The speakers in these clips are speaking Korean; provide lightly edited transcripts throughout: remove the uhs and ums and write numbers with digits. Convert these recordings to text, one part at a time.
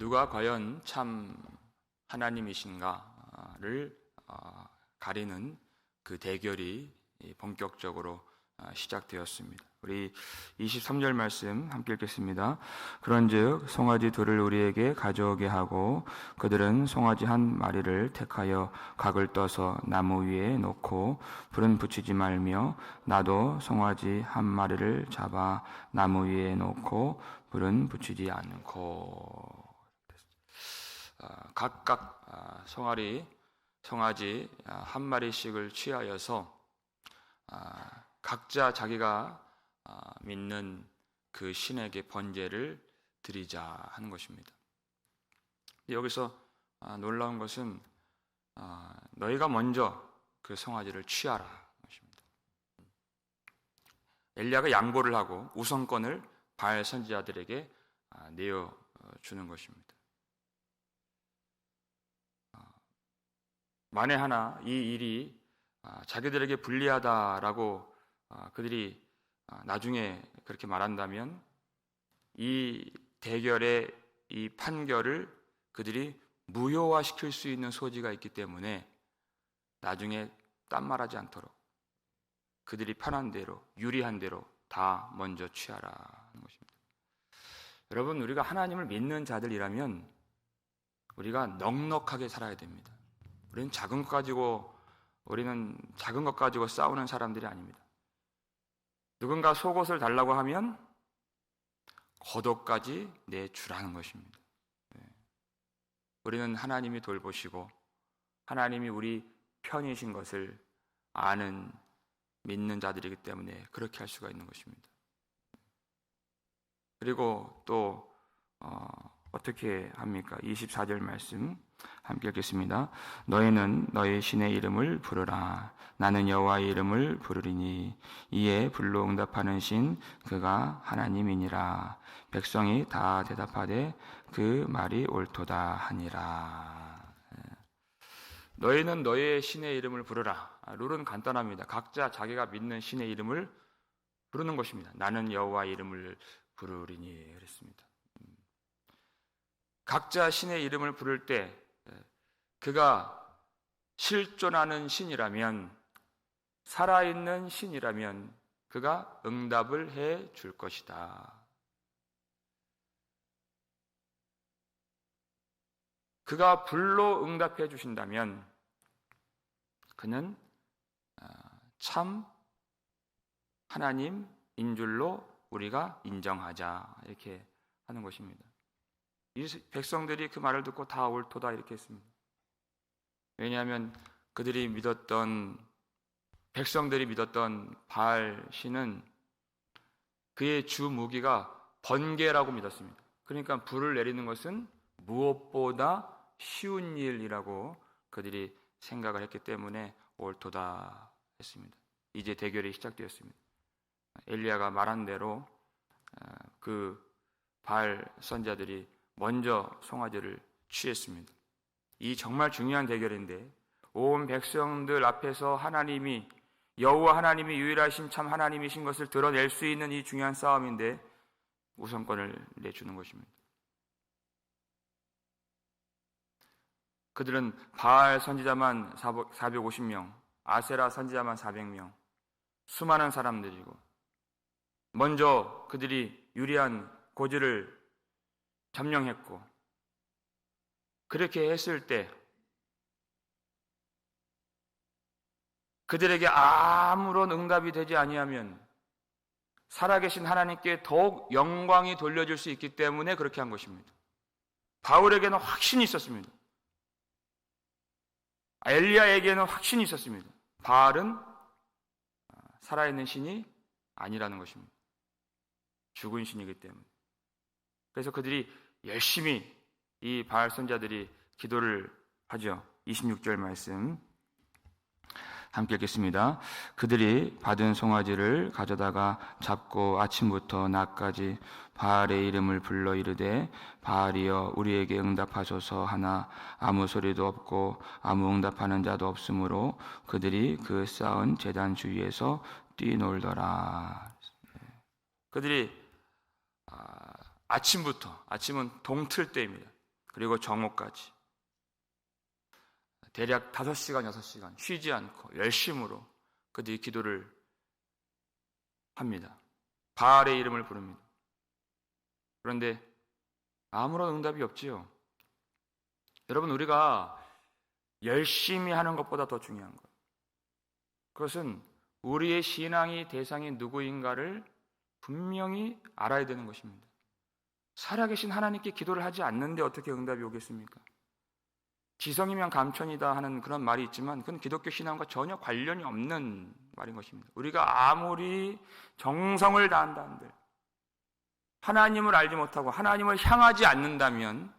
누가 과연 참 하나님이신가를 가리는 그 대결이 본격적으로 시작되었습니다. 우리 23절 말씀 함께 읽겠습니다. 그런즉 송아지 둘을 우리에게 가져오게 하고 그들은 송아지 한 마리를 택하여 각을 떠서 나무 위에 놓고 불은 붙이지 말며 나도 송아지 한 마리를 잡아 나무 위에 놓고 불은 붙이지 않고. 각각 송아지 한 마리씩을 취하여서 각자 자기가 믿는 그 신에게 번제를 드리자 하는 것입니다. 여기서 놀라운 것은 너희가 먼저 그 송아지를 취하라 것입니다. 엘리야가 양보를 하고 우선권을 바알 선지자들에게 내어주는 것입니다. 만에 하나 이 일이 자기들에게 불리하다라고 그들이 나중에 그렇게 말한다면 이 대결의 이 판결을 그들이 무효화시킬 수 있는 소지가 있기 때문에 나중에 딴말하지 않도록 그들이 편한 대로 유리한 대로 다 먼저 취하라 하는 것입니다. 여러분, 우리가 하나님을 믿는 자들이라면 우리가 넉넉하게 살아야 됩니다. 우리는 작은 것 가지고 싸우는 사람들이 아닙니다. 누군가 속옷을 달라고 하면 겉옷까지 내주라는 것입니다. 우리는 하나님이 돌보시고 하나님이 우리 편이신 것을 아는 믿는 자들이기 때문에 그렇게 할 수가 있는 것입니다. 그리고 또 어떻게 합니까? 24절 말씀 함께 읽겠습니다. 너희는 너희 신의 이름을 부르라. 나는 여호와의 이름을 부르리니 이에 불로 응답하는 신 그가 하나님이니라. 백성이 다 대답하되 그 말이 옳도다 하니라. 너희는 너희의 신의 이름을 부르라. 룰은 간단합니다. 각자 자기가 믿는 신의 이름을 부르는 것입니다. 나는 여호와의 이름을 부르리니 그랬습니다. 각자 신의 이름을 부를 때 그가 실존하는 신이라면, 살아있는 신이라면 그가 응답을 해 줄 것이다. 그가 불로 응답해 주신다면 그는 참 하나님인 줄로 우리가 인정하자 이렇게 하는 것입니다. 이 백성들이 그 말을 듣고 다 옳도다 이렇게 했습니다. 왜냐하면 백성들이 믿었던 바알 신은 그의 주 무기가 번개라고 믿었습니다. 그러니까 불을 내리는 것은 무엇보다 쉬운 일이라고 그들이 생각을 했기 때문에 옳도다 했습니다. 이제 대결이 시작되었습니다. 엘리야가 말한 대로 그 바알 선지자들이 먼저 송아지를 취했습니다. 이 정말 중요한 대결인데 온 백성들 앞에서 여호와 하나님이 유일하신 참 하나님이신 것을 드러낼 수 있는 이 중요한 싸움인데 우선권을 내주는 것입니다. 그들은 바알 선지자만 450명, 아세라 선지자만 400명, 수많은 사람들이고 먼저 그들이 유리한 고지를 점령했고 그렇게 했을 때 그들에게 아무런 응답이 되지 아니하면 살아계신 하나님께 더욱 영광이 돌려질 수 있기 때문에 그렇게 한 것입니다. 바울에게는 확신이 있었습니다. 엘리야에게는 확신이 있었습니다. 바알은 살아있는 신이 아니라는 것입니다. 죽은 신이기 때문에. 그래서 그들이 열심히 이 바알 선자들이 기도를 하죠. 26절 말씀 함께 읽겠습니다. 그들이 받은 송아지를 가져다가 잡고 아침부터 낮까지 바알의 이름을 불러 이르되 바알이여 우리에게 응답하소서 하나 아무 소리도 없고 아무 응답하는 자도 없으므로 그들이 그 쌓은 제단 주위에서 뛰놀더라. 그들이 아침은 동틀 때입니다. 그리고 정오까지 대략 5시간, 6시간 쉬지 않고 열심으로 그들이 기도를 합니다. 바알의 이름을 부릅니다. 그런데 아무런 응답이 없지요. 여러분, 우리가 열심히 하는 것보다 더 중요한 것, 그것은 우리의 신앙의 대상이 누구인가를 분명히 알아야 되는 것입니다. 살아계신 하나님께 기도를 하지 않는데 어떻게 응답이 오겠습니까? 지성이면 감천이다 하는 그런 말이 있지만 그건 기독교 신앙과 전혀 관련이 없는 말인 것입니다. 우리가 아무리 정성을 다한다 한들 하나님을 알지 못하고 하나님을 향하지 않는다면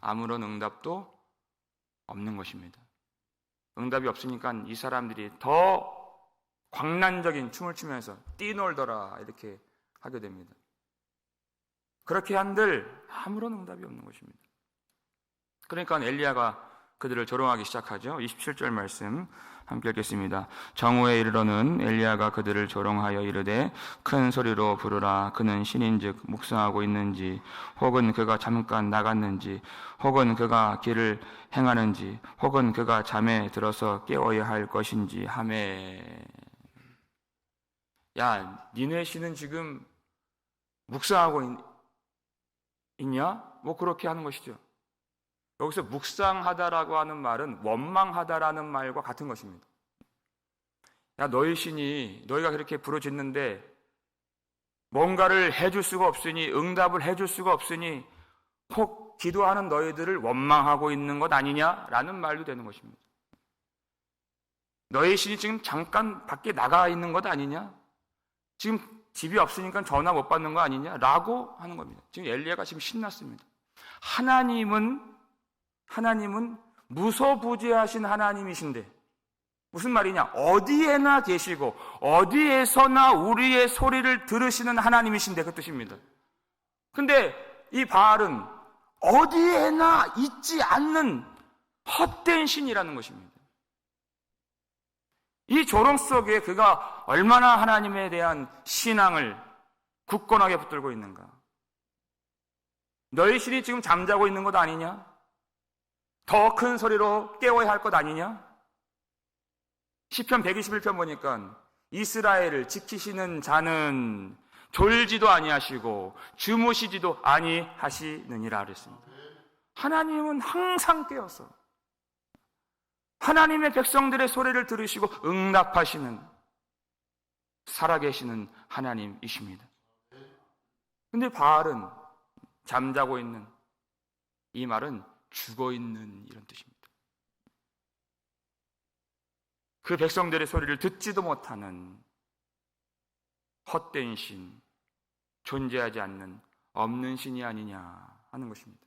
아무런 응답도 없는 것입니다. 응답이 없으니까 이 사람들이 더 광란적인 춤을 추면서 뛰놀더라 이렇게 하게 됩니다. 그렇게 한들 아무런 응답이 없는 것입니다. 그러니까 엘리야가 그들을 조롱하기 시작하죠. 27절 말씀 함께 읽겠습니다. 정오에 이르러는 엘리야가 그들을 조롱하여 이르되 큰 소리로 부르라. 그는 신인즉 묵상하고 있는지, 혹은 그가 잠깐 나갔는지, 혹은 그가 길을 행하는지, 혹은 그가 잠에 들어서 깨어야 할 것인지 하매. 야, 니네 신은 지금 묵상하고 있냐? 뭐 그렇게 하는 것이죠. 여기서 묵상하다라고 하는 말은 원망하다라는 말과 같은 것입니다. 야, 너희 신이 너희가 그렇게 부르짖는데 뭔가를 해줄 수가 없으니, 응답을 해줄 수가 없으니 혹 기도하는 너희들을 원망하고 있는 것 아니냐라는 말도 되는 것입니다. 너희 신이 지금 잠깐 밖에 나가 있는 것 아니냐? 지금 집이 없으니까 전화 못 받는 거 아니냐라고 하는 겁니다. 지금 엘리야가 지금 신났습니다. 하나님은 무소부재하신 하나님이신데 무슨 말이냐? 어디에나 계시고 어디에서나 우리의 소리를 들으시는 하나님이신데 그 뜻입니다. 근데 이 바알은 어디에나 있지 않는 헛된 신이라는 것입니다. 이 조롱 속에 그가 얼마나 하나님에 대한 신앙을 굳건하게 붙들고 있는가? 너희 신이 지금 잠자고 있는 것 아니냐? 더 큰 소리로 깨워야 할 것 아니냐? 시편 121편 보니까 이스라엘을 지키시는 자는 졸지도 아니하시고 주무시지도 아니하시느니라 그랬습니다. 하나님은 항상 깨어서 하나님의 백성들의 소리를 들으시고 응답하시는 살아계시는 하나님이십니다. 근데 바알은 잠자고 있는, 이 말은 죽어있는 이런 뜻입니다. 그 백성들의 소리를 듣지도 못하는 헛된 신, 존재하지 않는 없는 신이 아니냐 하는 것입니다.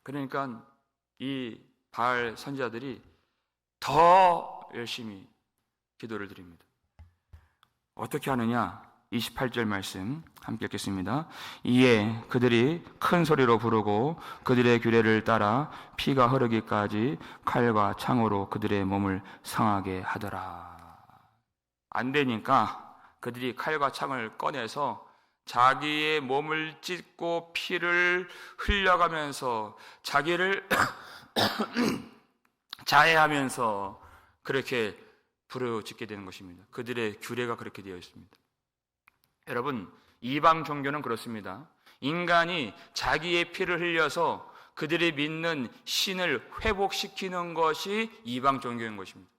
그러니까 이 바알 선지자들이 더 열심히 기도를 드립니다. 어떻게 하느냐? 28절 말씀 함께 읽겠습니다. 이에 그들이 큰 소리로 부르고 그들의 규례를 따라 피가 흐르기까지 칼과 창으로 그들의 몸을 상하게 하더라. 안 되니까 그들이 칼과 창을 꺼내서 자기의 몸을 찢고 피를 흘려가면서 자기를 자해하면서 그렇게 부르짖게 되는 것입니다. 그들의 규례가 그렇게 되어 있습니다. 여러분, 이방 종교는 그렇습니다. 인간이 자기의 피를 흘려서 그들이 믿는 신을 회복시키는 것이 이방 종교인 것입니다.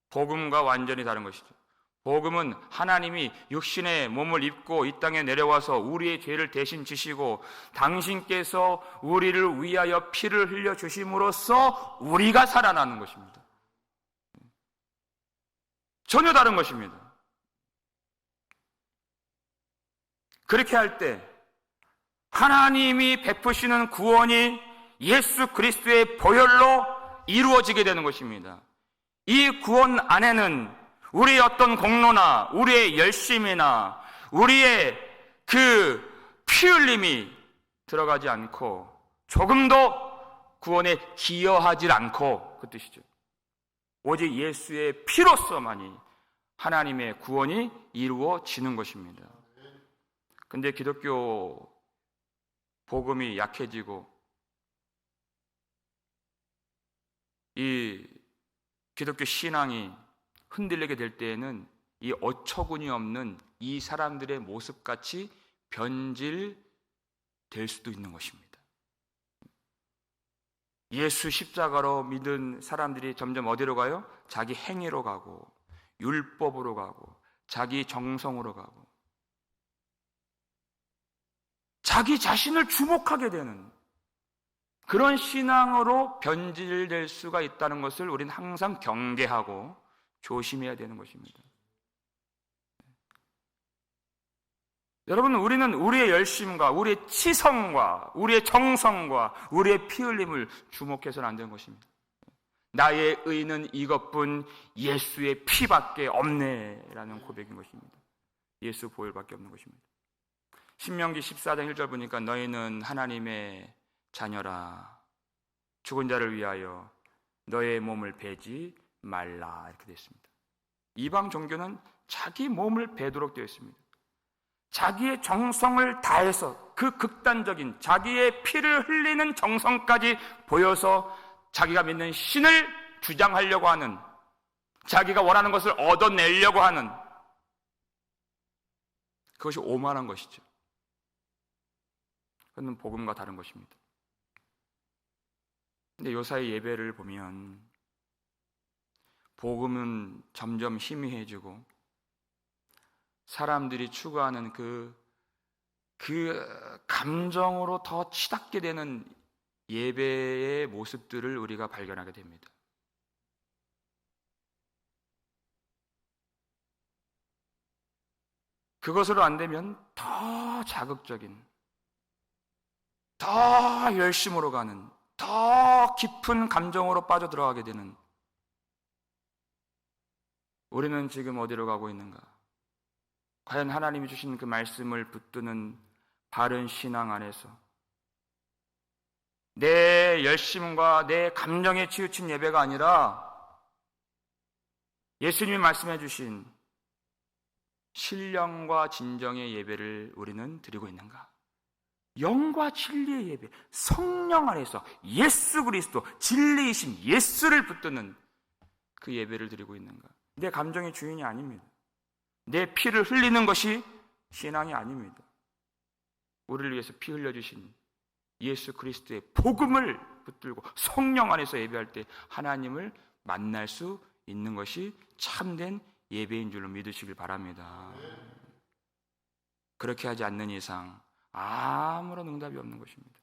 복음과 완전히 다른 것이죠. 복음은 하나님이 육신의 몸을 입고 이 땅에 내려와서 우리의 죄를 대신 지시고 당신께서 우리를 위하여 피를 흘려 주심으로써 우리가 살아나는 것입니다. 전혀 다른 것입니다. 그렇게 할 때 하나님이 베푸시는 구원이 예수 그리스도의 보혈로 이루어지게 되는 것입니다. 이 구원 안에는 우리의 어떤 공로나 우리의 열심이나 우리의 그 피 흘림이 들어가지 않고 조금도 구원에 기여하지 않고 그 뜻이죠. 오직 예수의 피로서만이 하나님의 구원이 이루어지는 것입니다. 근데 기독교 복음이 약해지고 이 기독교 신앙이 흔들리게 될 때에는 이 어처구니 없는 이 사람들의 모습같이 변질될 수도 있는 것입니다. 예수 십자가로 믿은 사람들이 점점 어디로 가요? 자기 행위로 가고 율법으로 가고 자기 정성으로 가고 자기 자신을 주목하게 되는 그런 신앙으로 변질될 수가 있다는 것을 우리는 항상 경계하고 조심해야 되는 것입니다. 여러분, 우리는 우리의 열심과 우리의 치성과 우리의 정성과 우리의 피 흘림을 주목해서는 안 되는 것입니다. 나의 의는 이것뿐 예수의 피밖에 없네라는 고백인 것입니다. 예수 보혈밖에 없는 것입니다. 신명기 14장 1절 보니까 너희는 하나님의 자녀라. 죽은 자를 위하여 너의 몸을 베지 말라. 이렇게 되어 있습니다. 이방 종교는 자기 몸을 베도록 되어 있습니다. 자기의 정성을 다해서 그 극단적인 자기의 피를 흘리는 정성까지 보여서 자기가 믿는 신을 주장하려고 하는, 자기가 원하는 것을 얻어내려고 하는, 그것이 오만한 것이죠. 그건 복음과 다른 것입니다. 근데 요사이 예배를 보면 복음은 점점 희미해지고 사람들이 추구하는 그 감정으로 더 치닫게 되는 예배의 모습들을 우리가 발견하게 됩니다. 그것으로 안 되면 더 자극적인, 더 열심으로 가는, 더 깊은 감정으로 빠져들어가게 되는, 우리는 지금 어디로 가고 있는가? 과연 하나님이 주신 그 말씀을 붙드는 바른 신앙 안에서 내 열심과 내 감정에 치우친 예배가 아니라 예수님이 말씀해 주신 신령과 진정의 예배를 우리는 드리고 있는가? 영과 진리의 예배, 성령 안에서 예수 그리스도, 진리이신 예수를 붙드는 그 예배를 드리고 있는가? 내 감정의 주인이 아닙니다. 내 피를 흘리는 것이 신앙이 아닙니다. 우리를 위해서 피 흘려주신 예수 그리스도의 복음을 붙들고 성령 안에서 예배할 때 하나님을 만날 수 있는 것이 참된 예배인 줄로 믿으시길 바랍니다. 그렇게 하지 않는 이상 아무런 응답이 없는 것입니다.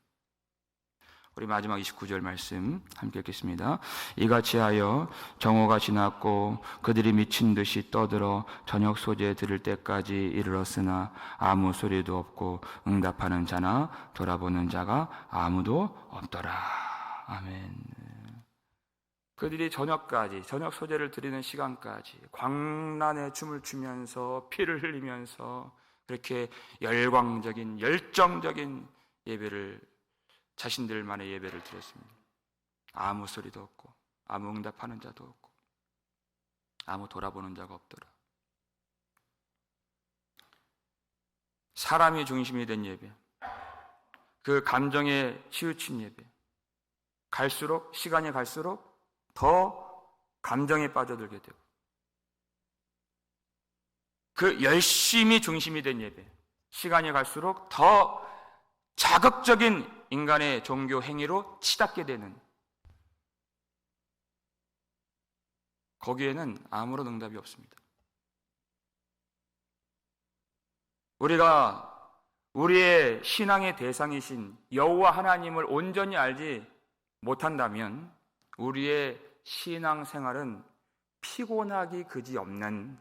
우리 마지막 29절 말씀 함께 읽겠습니다. 이같이 하여 정오가 지났고 그들이 미친 듯이 떠들어 저녁 소재 들을 때까지 이르렀으나 아무 소리도 없고 응답하는 자나 돌아보는 자가 아무도 없더라. 아멘. 그들이 저녁까지, 저녁 소재를 드리는 시간까지 광란의 춤을 추면서 피를 흘리면서 그렇게 열광적인, 열정적인 예배를, 자신들만의 예배를 드렸습니다. 아무 소리도 없고 아무 응답하는 자도 없고 아무 돌아보는 자가 없더라. 사람이 중심이 된 예배, 그 감정에 치우친 예배, 시간이 갈수록 더 감정에 빠져들게 되고 그 열심이 중심이 된 예배, 시간이 갈수록 더 자극적인 인간의 종교 행위로 치닫게 되는, 거기에는 아무런 응답이 없습니다. 우리가 우리의 신앙의 대상이신 여호와 하나님을 온전히 알지 못한다면 우리의 신앙 생활은 피곤하기 그지없는,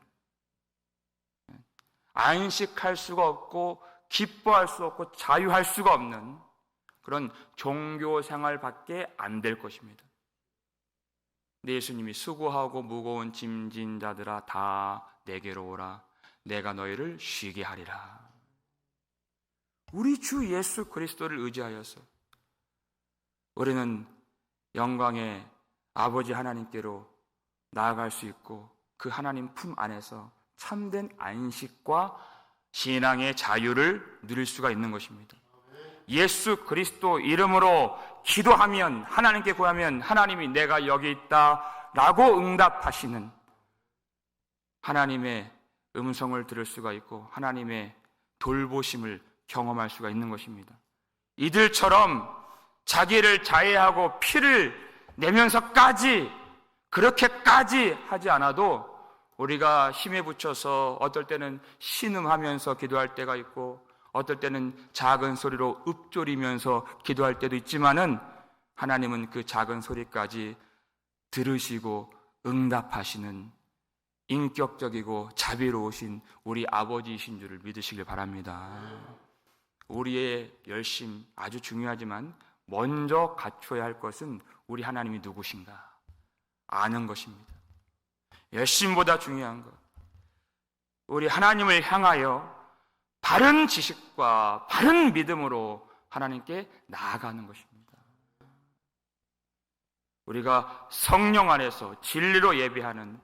안식할 수가 없고 기뻐할 수 없고 자유할 수가 없는 그런 종교 생활밖에 안 될 것입니다. 근데 예수님이 수고하고 무거운 짐진 자들아 다 내게로 오라 내가 너희를 쉬게 하리라. 우리 주 예수 그리스도를 의지하여서 우리는 영광의 아버지 하나님께로 나아갈 수 있고 그 하나님 품 안에서 참된 안식과 신앙의 자유를 누릴 수가 있는 것입니다. 예수 그리스도 이름으로 기도하면, 하나님께 구하면 하나님이 내가 여기 있다 라고 응답하시는 하나님의 음성을 들을 수가 있고 하나님의 돌보심을 경험할 수가 있는 것입니다. 이들처럼 자기를 자해하고 피를 내면서까지 그렇게까지 하지 않아도 우리가 힘에 붙여서 어떨 때는 신음하면서 기도할 때가 있고 어떨 때는 작은 소리로 읊조리면서 기도할 때도 있지만은 하나님은 그 작은 소리까지 들으시고 응답하시는 인격적이고 자비로우신 우리 아버지이신 줄을 믿으시길 바랍니다. 우리의 열심 아주 중요하지만 먼저 갖춰야 할 것은 우리 하나님이 누구신가 아는 것입니다. 열심보다 중요한 것, 우리 하나님을 향하여 바른 지식과 바른 믿음으로 하나님께 나아가는 것입니다. 우리가 성령 안에서 진리로 예배하는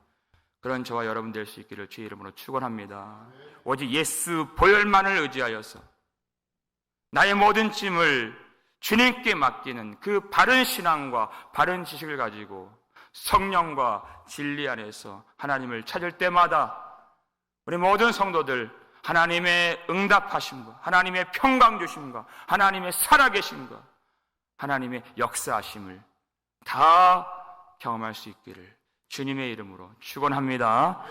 그런 저와 여러분 될 수 있기를 주의 이름으로 축원합니다. 오직 예수 보혈만을 의지하여서 나의 모든 짐을 주님께 맡기는 그 바른 신앙과 바른 지식을 가지고 성령과 진리 안에서 하나님을 찾을 때마다 우리 모든 성도들 하나님의 응답하심과 하나님의 평강 주심과 하나님의 살아계심과 하나님의 역사하심을 다 경험할 수 있기를 주님의 이름으로 축원합니다.